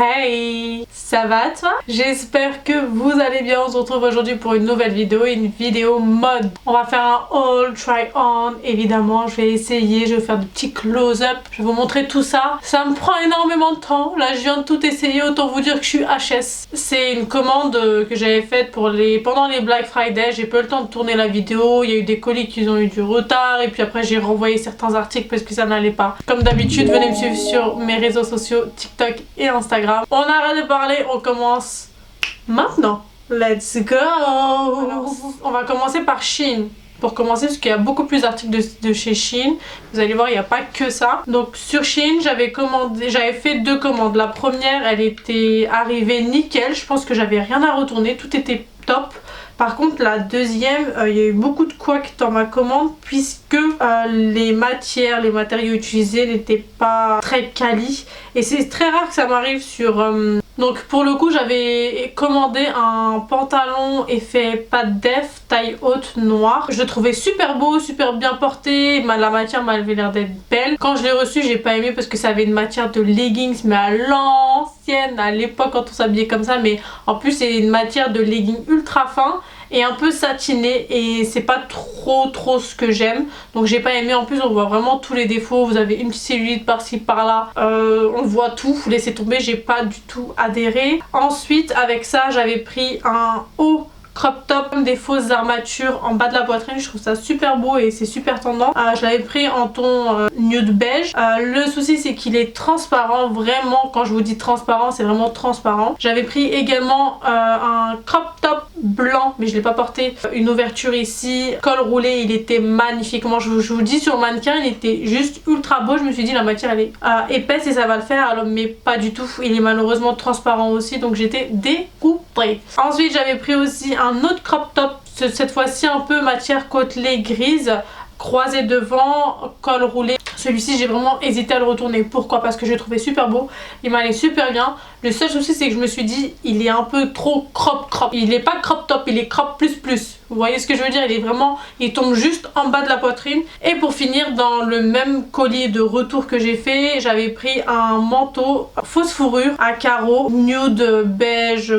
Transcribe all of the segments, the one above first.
Hey, ça va toi? J'espère que vous allez bien. On se retrouve aujourd'hui pour une nouvelle vidéo, mode. On va faire un haul, try on, évidemment. Je vais essayer, je vais faire des petits close-up. Je vais vous montrer tout ça. Ça me prend énormément de temps. Là, je viens de tout essayer, autant vous dire que je suis HS. C'est une commande que j'avais faite pendant les Black Friday. J'ai pas eu le temps de tourner la vidéo. Il y a eu des colis qui ont eu du retard. Et puis après, j'ai renvoyé certains articles parce que ça n'allait pas. Comme d'habitude, venez me suivre sur mes réseaux sociaux, TikTok et Instagram. On arrête de parler, on commence maintenant. Let's go. Alors, on va commencer par Shein. Pour commencer, parce qu'il y a beaucoup plus d'articles de chez Shein. Vous allez voir, il n'y a pas que ça. Donc sur Shein, j'avais fait 2 commandes. La première, elle était arrivée nickel. Je pense que j'avais rien à retourner. Tout était top. Par contre, la deuxième, il y a eu beaucoup de couacs dans ma commande puisque les matériaux utilisés n'étaient pas très quali. Et c'est très rare que ça m'arrive sur... Donc pour le coup, j'avais commandé un pantalon effet pâte def, taille haute, noir. Je le trouvais super beau, super bien porté. La matière m'avait l'air d'être belle. Quand je l'ai reçu, j'ai pas aimé parce que ça avait une matière de leggings, mais à l'ancienne, à l'époque quand on s'habillait comme ça. Mais en plus, c'est une matière de leggings ultra fin et un peu satiné, et c'est pas trop ce que j'aime, donc j'ai pas aimé. En plus on voit vraiment tous les défauts, vous avez une petite cellulite par-ci par-là, on voit tout, vous laissez tomber, j'ai pas du tout adhéré. Ensuite avec ça j'avais pris un haut crop top, des fausses armatures en bas de la poitrine. Je trouve ça super beau et c'est super tendance. Je l'avais pris en ton nude beige. Le souci c'est qu'il est transparent, vraiment. Quand je vous dis transparent, c'est vraiment transparent. J'avais pris également un crop top blanc, mais je l'ai pas porté. Une ouverture ici, col roulé, il était magnifiquement, je vous dis, sur mannequin il était juste ultra beau. Je me suis dit la matière elle est épaisse et ça va le faire, alors, mais pas du tout. Il est malheureusement transparent aussi, donc j'étais dégoûtée. Ensuite j'avais pris aussi un autre crop top, cette fois-ci un peu matière côtelée grise, croisé devant, col roulé. Celui-ci j'ai vraiment hésité à le retourner. Pourquoi? Parce que je le trouvais super beau, il m'allait super bien. Le seul souci c'est que je me suis dit il est un peu trop crop. Il est pas crop top, il est crop plus. Vous voyez ce que je veux dire? Il tombe juste en bas de la poitrine. Et pour finir, dans le même collier de retour que j'ai fait, j'avais pris un manteau fausse fourrure à carreaux, nude beige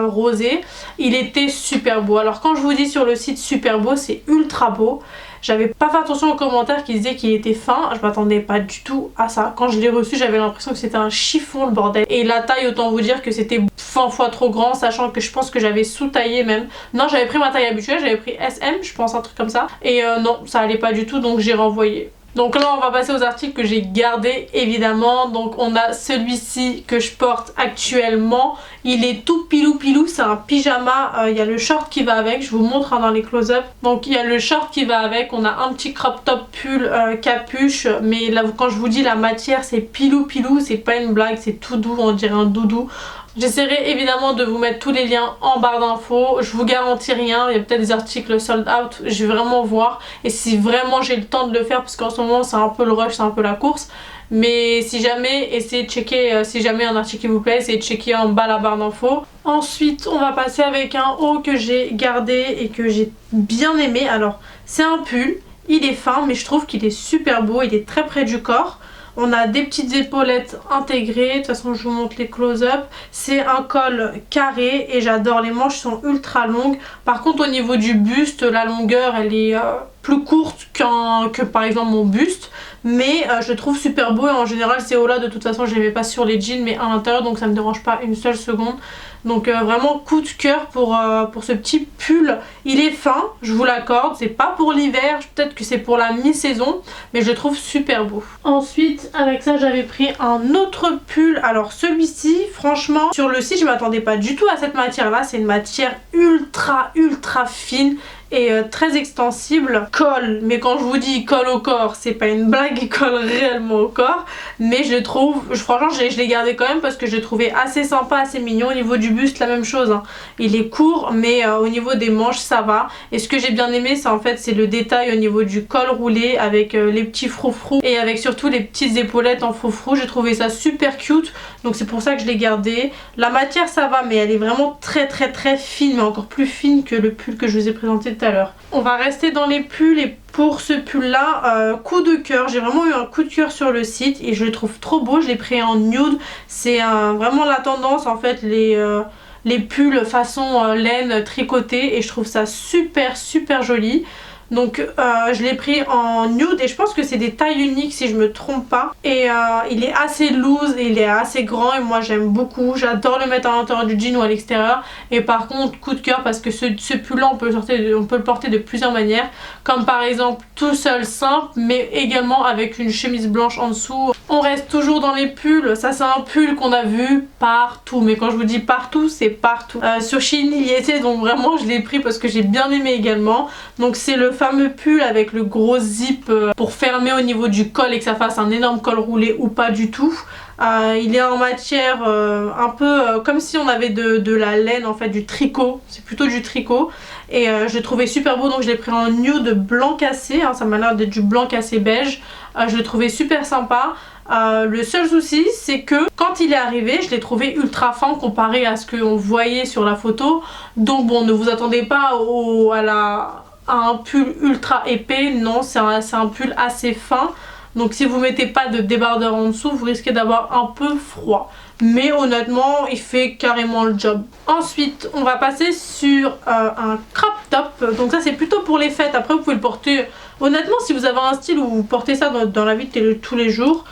rosé. Il était super beau. Alors quand je vous dis sur le site super beau, c'est ultra beau. J'avais pas fait attention aux commentaires qui disaient qu'il était fin, je m'attendais pas du tout à ça. Quand je l'ai reçu, j'avais l'impression que c'était un chiffon, le bordel. Et la taille, autant vous dire que c'était 100 fois trop grand, sachant que je pense que j'avais sous-taillé même. Non, j'avais pris ma taille habituelle, j'avais pris SM, je pense, un truc comme ça. Et non, ça allait pas du tout, donc j'ai renvoyé. Donc là on va passer aux articles que j'ai gardés évidemment. Donc on a celui-ci que je porte actuellement. Il est tout pilou, c'est un pyjama. Il y a le short qui va avec, je vous montre dans les close-up. Donc il y a le short qui va avec, on a un petit crop top pull capuche. Mais là quand je vous dis la matière c'est pilou, c'est pas une blague, c'est tout doux, on dirait un doudou. J'essaierai évidemment de vous mettre tous les liens en barre d'infos. Je vous garantis rien, il y a peut-être des articles sold out, je vais vraiment voir. Et si vraiment j'ai le temps de le faire, parce qu'en ce moment c'est un peu le rush, c'est un peu la course. Mais si jamais, essayez de checker, si jamais un article qui vous plaît, essayez de checker en bas la barre d'infos. Ensuite on va passer avec un haut que j'ai gardé et que j'ai bien aimé. Alors c'est un pull, il est fin mais je trouve qu'il est super beau, il est très près du corps. On a des petites épaulettes intégrées, de toute façon je vous montre les close-up. C'est un col carré et j'adore, les manches sont ultra longues. Par contre au niveau du buste, la longueur elle est plus courte que par exemple mon buste. Mais je le trouve super beau et en général ces hauts là de toute façon je les mets pas sur les jeans mais à l'intérieur, donc ça me dérange pas une seule seconde. Donc vraiment coup de cœur pour ce petit pull. Il est fin, je vous l'accorde, c'est pas pour l'hiver, peut-être que c'est pour la mi-saison, mais je le trouve super beau. Ensuite avec ça j'avais pris un autre pull. Alors celui-ci franchement sur le site je m'attendais pas du tout à cette matière là, c'est une matière ultra fine et très extensible. Colle, mais quand je vous dis colle au corps, c'est pas une blague, il colle réellement au corps. Mais je le trouve, franchement je l'ai gardé quand même parce que je l'ai trouvé assez sympa, assez mignon. Au niveau du buste la même chose, hein. Il est court mais au niveau des manches ça va. Et ce que j'ai bien aimé c'est en fait c'est le détail au niveau du col roulé avec les petits froufrous et avec surtout les petites épaulettes en froufrous. J'ai trouvé ça super cute, donc c'est pour ça que je l'ai gardé. La matière ça va mais elle est vraiment très fine, mais encore plus fine que le pull que je vous ai présenté tout à l'heure. On va rester dans les pulls et pour ce pull là, coup de cœur, j'ai vraiment eu un coup de cœur sur le site et je le trouve trop beau. Je l'ai pris en nude, c'est vraiment la tendance en fait, les pulls façon laine tricotée et je trouve ça super joli. Donc je l'ai pris en nude et je pense que c'est des tailles uniques si je me trompe pas. Et il est assez loose et il est assez grand et moi j'aime beaucoup. J'adore le mettre à l'intérieur du jean ou à l'extérieur. Et par contre coup de cœur parce que ce pull là on peut le porter de plusieurs manières. Comme par exemple tout seul simple mais également avec une chemise blanche en dessous. On reste toujours dans les pulls. Ça c'est un pull qu'on a vu partout. Mais quand je vous dis partout c'est partout. Sur Shein il y était donc vraiment je l'ai pris parce que j'ai bien aimé également. Donc c'est le fameux pull avec le gros zip pour fermer au niveau du col et que ça fasse un énorme col roulé ou pas du tout. Il est en matière un peu comme si on avait de la laine en fait, du tricot, c'est plutôt du tricot et je l'ai trouvé super beau donc je l'ai pris en nude blanc cassé, hein, ça m'a l'air d'être du blanc cassé beige, je l'ai trouvé super sympa. Le seul souci c'est que quand il est arrivé je l'ai trouvé ultra fin comparé à ce qu'on voyait sur la photo, donc bon ne vous attendez pas à un pull ultra épais, non c'est un pull assez fin. Donc si vous mettez pas de débardeur en dessous, vous risquez d'avoir un peu froid. Mais honnêtement, il fait carrément le job. Ensuite, on va passer sur un crop top. Donc ça c'est plutôt pour les fêtes. Après vous pouvez le porter, honnêtement si vous avez un style où vous portez ça dans la vie de tous les jours,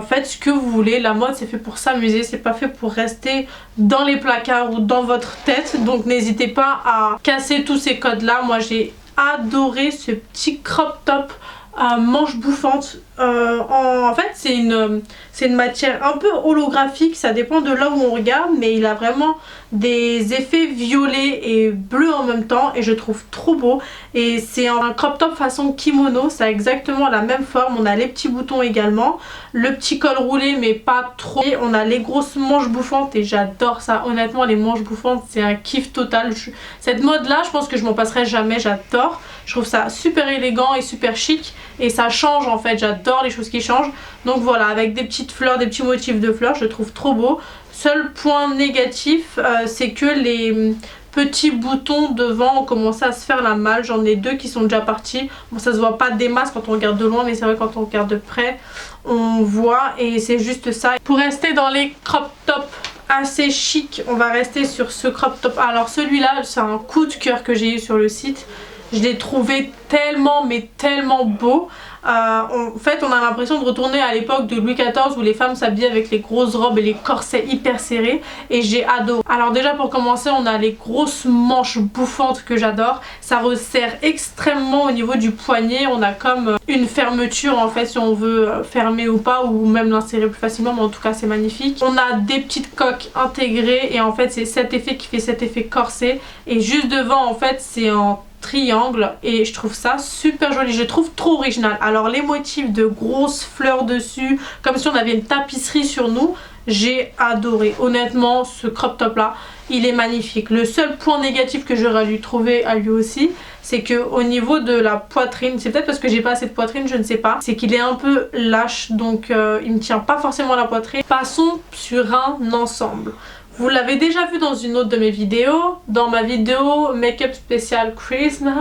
faites ce que vous voulez. La mode c'est fait pour s'amuser, c'est pas fait pour rester dans les placards ou dans votre tête. Donc n'hésitez pas à casser tous ces codes là. Moi j'ai adoré ce petit crop top à manches bouffantes. En fait c'est une matière un peu holographique, ça dépend de là où on regarde, mais il a vraiment des effets violets et bleus en même temps et je trouve trop beau. Et c'est un crop top façon kimono, ça a exactement la même forme. On a les petits boutons également, le petit col roulé mais pas trop, et on a les grosses manches bouffantes et j'adore ça. Honnêtement les manches bouffantes c'est un kiff total. Cette mode là je pense que je m'en passerai jamais, j'adore. Je trouve ça super élégant et super chic et ça change en fait, j'adore les choses qui changent. Donc voilà, avec des petites fleurs, des petits motifs de fleurs, je le trouve trop beau. Seul point négatif c'est que les petits boutons devant ont commencé à se faire la malle. J'en ai deux qui sont déjà partis. Bon ça se voit pas des masses quand on regarde de loin, mais c'est vrai quand on regarde de près on voit et c'est juste ça. Pour rester dans les crop tops assez chic, on va rester sur ce crop top. Alors celui-là c'est un coup de cœur que j'ai eu sur le site. Je l'ai trouvé tellement mais tellement beau. En fait on a l'impression de retourner à l'époque de Louis XIV où les femmes s'habillaient avec les grosses robes et les corsets hyper serrés et j'ai adoré. Alors déjà pour commencer on a les grosses manches bouffantes que j'adore, ça resserre extrêmement au niveau du poignet, on a comme une fermeture en fait si on veut fermer ou pas ou même l'insérer plus facilement, mais en tout cas c'est magnifique. On a des petites coques intégrées et en fait c'est cet effet qui fait cet effet corset et juste devant en fait c'est en triangle et je trouve ça super joli, je trouve trop original. Alors les motifs de grosses fleurs dessus comme si on avait une tapisserie sur nous, j'ai adoré. Honnêtement ce crop top là il est magnifique. Le seul point négatif que j'aurais lui trouvé à lui aussi c'est que au niveau de la poitrine, c'est peut-être parce que j'ai pas assez de poitrine, je ne sais pas, c'est qu'il est un peu lâche donc il me tient pas forcément la poitrine. Passons sur un ensemble. Vous l'avez déjà vu dans une autre de mes vidéos, dans ma vidéo Make-up spécial Christmas.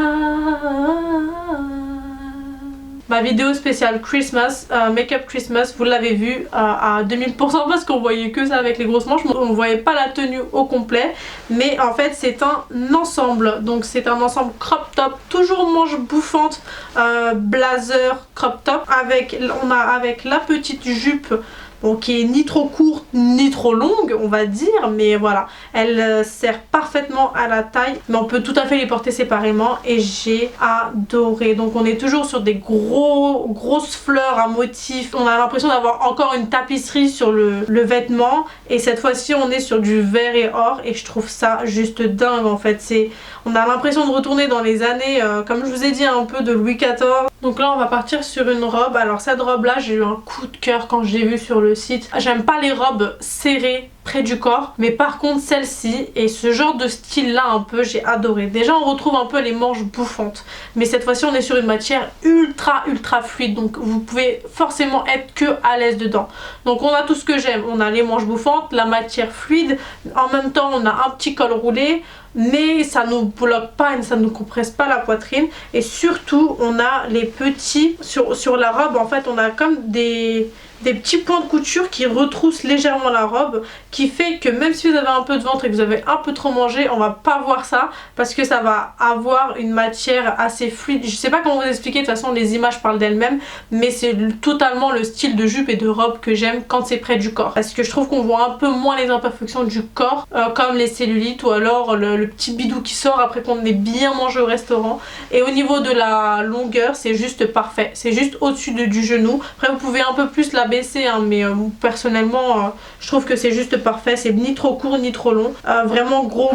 Ma vidéo spéciale Christmas, Make-up Christmas, vous l'avez vu à 2000% parce qu'on voyait que ça avec les grosses manches, on ne voyait pas la tenue au complet, mais en fait c'est un ensemble, donc c'est un ensemble crop top, toujours manche bouffante, blazer crop top, avec la petite jupe. Bon, qui est ni trop courte ni trop longue on va dire, mais voilà elle sert parfaitement à la taille, mais on peut tout à fait les porter séparément et j'ai adoré. Donc on est toujours sur des grosses fleurs à motifs, on a l'impression d'avoir encore une tapisserie sur le vêtement et cette fois-ci on est sur du vert et or et je trouve ça juste dingue en fait. On a l'impression de retourner dans les années comme je vous ai dit un peu de Louis XIV. Donc là on va partir sur une robe. Alors cette robe là j'ai eu un coup de cœur quand je l'ai vue sur le site. J'aime pas les robes serrées près du corps, mais par contre celle-ci et ce genre de style là un peu j'ai adoré. Déjà on retrouve un peu les manches bouffantes, mais cette fois-ci on est sur une matière ultra fluide, donc vous pouvez forcément être que à l'aise dedans. Donc on a tout ce que j'aime, on a les manches bouffantes, la matière fluide, en même temps on a un petit col roulé, mais ça nous bloque pas et ça nous compresse pas la poitrine, et surtout on a les petits sur la robe, en fait on a comme des petits points de couture qui retroussent légèrement la robe, qui fait que même si vous avez un peu de ventre et que vous avez un peu trop mangé, on va pas voir ça parce que ça va avoir une matière assez fluide. Je sais pas comment vous expliquer, de toute façon les images parlent d'elles-mêmes, mais c'est totalement le style de jupe et de robe que j'aime quand c'est près du corps, parce que je trouve qu'on voit un peu moins les imperfections du corps, comme les cellulites ou alors le petit bidou qui sort après qu'on ait bien mangé au restaurant. Et au niveau de la longueur c'est juste parfait, c'est juste au-dessus du genou. Après vous pouvez un peu plus la baisser hein, mais personnellement je trouve que c'est juste parfait, c'est ni trop court ni trop long. Vraiment gros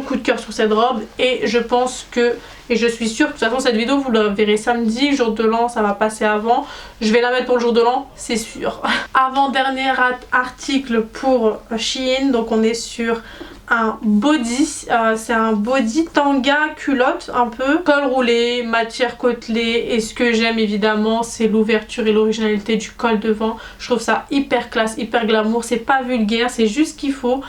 coup de cœur sur cette robe, et je pense que, et je suis sûre, de toute façon cette vidéo vous la verrez samedi, jour de l'an, ça va passer avant, je vais la mettre pour le jour de l'an, c'est sûr. Avant-dernier article pour Shein, donc on est sur un body, c'est un body tanga culotte un peu, col roulé, matière côtelée, et ce que j'aime évidemment c'est l'ouverture et l'originalité du col devant. Je trouve ça hyper classe, hyper glamour, c'est pas vulgaire, c'est juste ce qu'il faut.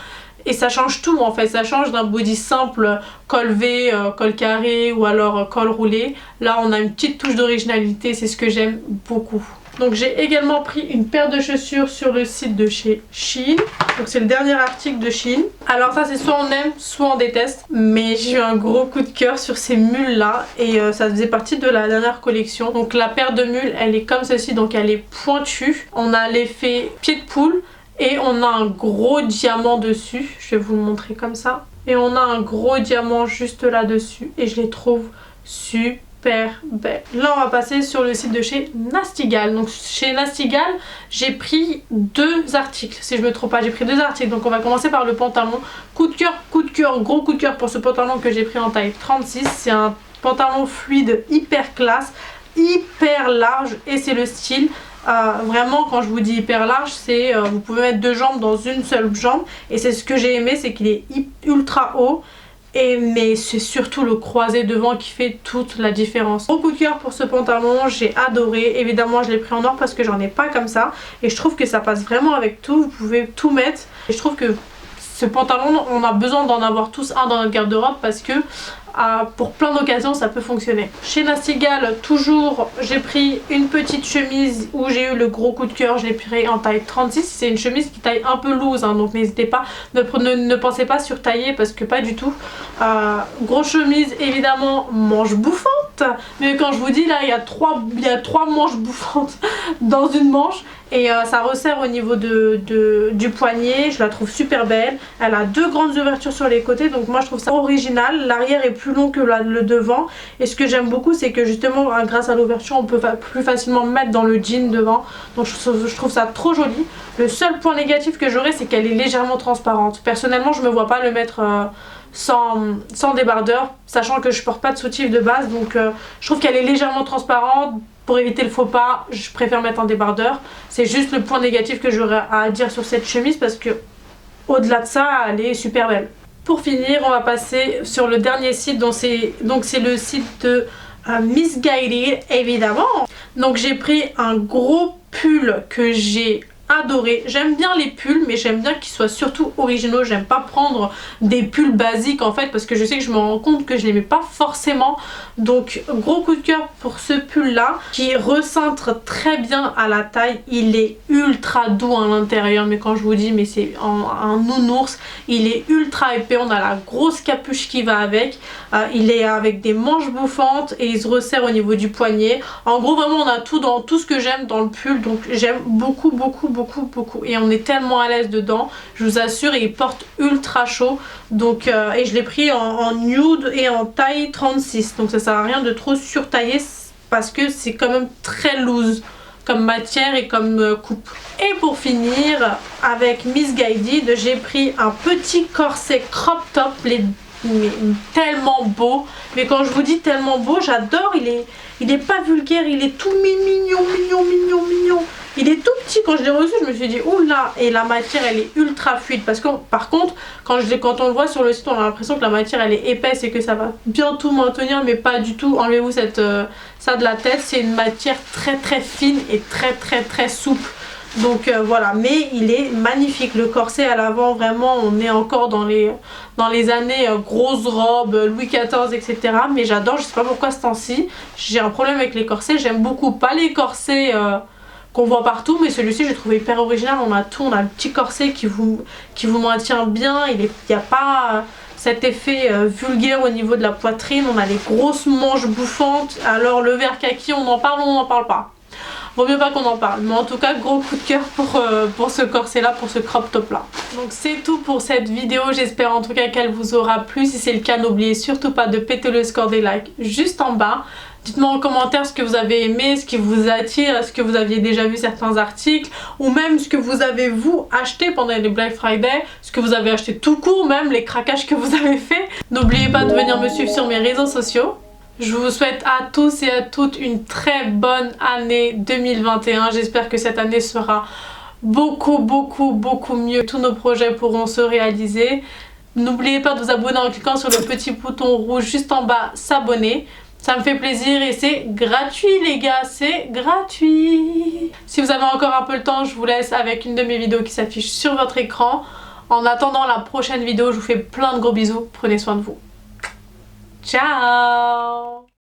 Et ça change tout en fait, ça change d'un body simple, col V, col carré ou alors col roulé. Là on a une petite touche d'originalité, c'est ce que j'aime beaucoup. Donc j'ai également pris une paire de chaussures sur le site de chez Shein. Donc c'est le dernier article de Shein. Alors ça c'est soit on aime, soit on déteste. Mais j'ai eu un gros coup de cœur sur ces mules là. Et ça faisait partie de la dernière collection. Donc la paire de mules elle est comme ceci, donc elle est pointue. On a l'effet pied de poule. Et on a un gros diamant dessus. Je vais vous le montrer comme ça. Et on a un gros diamant juste là dessus. Et je les trouve super belle. Là on va passer sur le site de chez Nasty Gal. Donc chez Nasty Gal j'ai pris 2 articles, si je me trompe pas, j'ai pris 2 articles. Donc on va commencer par le pantalon. Coup de cœur, gros coup de cœur pour ce pantalon que j'ai pris en taille 36. C'est un pantalon fluide hyper classe, hyper large, et c'est le style. Vraiment quand je vous dis hyper large, c'est vous pouvez mettre 2 jambes dans une seule jambe, et c'est ce que j'ai aimé, c'est qu'il est ultra haut. Mais c'est surtout le croisé devant qui fait toute la différence. Gros coup de cœur pour ce pantalon, j'ai adoré. Évidemment je l'ai pris en or parce que j'en ai pas comme ça, et je trouve que ça passe vraiment avec tout, vous pouvez tout mettre. Et je trouve que ce pantalon on a besoin d'en avoir tous un dans notre garde-robe, parce que pour plein d'occasions ça peut fonctionner. Chez Nasty Gal toujours j'ai pris une petite chemise où j'ai eu le gros coup de cœur, je l'ai pris en taille 36. C'est une chemise qui taille un peu loose hein, donc n'hésitez pas, ne pensez pas sur tailler parce que pas du tout. Grosse chemise évidemment, manche bouffante, mais quand je vous dis là il y a trois manches bouffantes dans une manche. Et ça resserre au niveau du poignet, je la trouve super belle. Elle a 2 grandes ouvertures sur les côtés, donc moi je trouve ça original. L'arrière est plus long que le devant, et ce que j'aime beaucoup c'est que justement grâce à l'ouverture on peut plus facilement mettre dans le jean devant. Donc je trouve ça trop joli. Le seul point négatif que j'aurais c'est qu'elle est légèrement transparente. Personnellement je me vois pas le mettre sans débardeur, sachant que je porte pas de soutif de base, donc je trouve qu'elle est légèrement transparente. Pour éviter le faux pas, je préfère mettre un débardeur. C'est juste le point négatif que j'aurais à dire sur cette chemise, parce que au-delà de ça, elle est super belle. Pour finir, on va passer sur le dernier site, donc c'est le site de Missguided évidemment. Donc j'ai pris un gros pull que j'ai adoré. J'aime bien les pulls, mais j'aime bien qu'ils soient surtout originaux. J'aime pas prendre des pulls basiques en fait, parce que je sais que je me rends compte que je les mets pas forcément. Donc gros coup de cœur pour ce pull là, qui recentre très bien à la taille. Il est ultra doux à l'intérieur, mais quand je vous dis, mais c'est un nounours. Il est ultra épais, on a la grosse capuche qui va avec. Il est avec des manches bouffantes et il se resserre au niveau du poignet. En gros vraiment on a tout dans tout ce que j'aime dans le pull, donc j'aime beaucoup. Et on est tellement à l'aise dedans, je vous assure, et il porte ultra chaud. Donc et je l'ai pris en nude et en taille 36, donc ça sert à rien de trop surtailler parce que c'est quand même très loose comme matière et comme coupe. Et pour finir avec Missguided, j'ai pris un petit corset crop top, mais tellement beau. Mais quand je vous dis tellement beau, j'adore. Il est pas vulgaire, il est tout mignon. Il est tout petit. Quand je l'ai reçu, je me suis dit oula, et la matière elle est ultra fluide parce que par contre quand on le voit sur le site, on a l'impression que la matière elle est épaisse et que ça va bien tout maintenir, mais pas du tout. Enlevez-vous ça de la tête. C'est une matière très fine et très souple. Donc voilà, mais il est magnifique. Le corset à l'avant, vraiment on est encore dans les années grosses robes, Louis XIV, etc. Mais j'adore, je sais pas pourquoi ce temps-ci j'ai un problème avec les corsets. J'aime beaucoup, pas les corsets qu'on voit partout, mais celui-ci j'ai trouvé hyper original. On a tout, on a le petit corset qui vous maintient bien. Il n'y a pas cet effet vulgaire au niveau de la poitrine. On a les grosses manches bouffantes. Alors le vert kaki, on en parle ou on n'en parle pas? Vaut mieux pas qu'on en parle, mais en tout cas gros coup de cœur pour ce corset là, pour ce crop top là. Donc c'est tout pour cette vidéo, j'espère en tout cas qu'elle vous aura plu. Si c'est le cas, n'oubliez surtout pas de péter le score des likes juste en bas. Dites-moi en commentaire ce que vous avez aimé, ce qui vous attire, est-ce que vous aviez déjà vu certains articles, ou même ce que vous avez vous acheté pendant les Black Friday, ce que vous avez acheté tout court, même les craquages que vous avez fait. N'oubliez pas de venir me suivre sur mes réseaux sociaux. Je vous souhaite à tous et à toutes une très bonne année 2021. J'espère que cette année sera beaucoup mieux. Tous nos projets pourront se réaliser. N'oubliez pas de vous abonner en cliquant sur le petit bouton rouge juste en bas, s'abonner. Ça me fait plaisir et c'est gratuit les gars, c'est gratuit. Si vous avez encore un peu le temps, je vous laisse avec une de mes vidéos qui s'affiche sur votre écran. En attendant la prochaine vidéo, je vous fais plein de gros bisous. Prenez soin de vous. Ciao!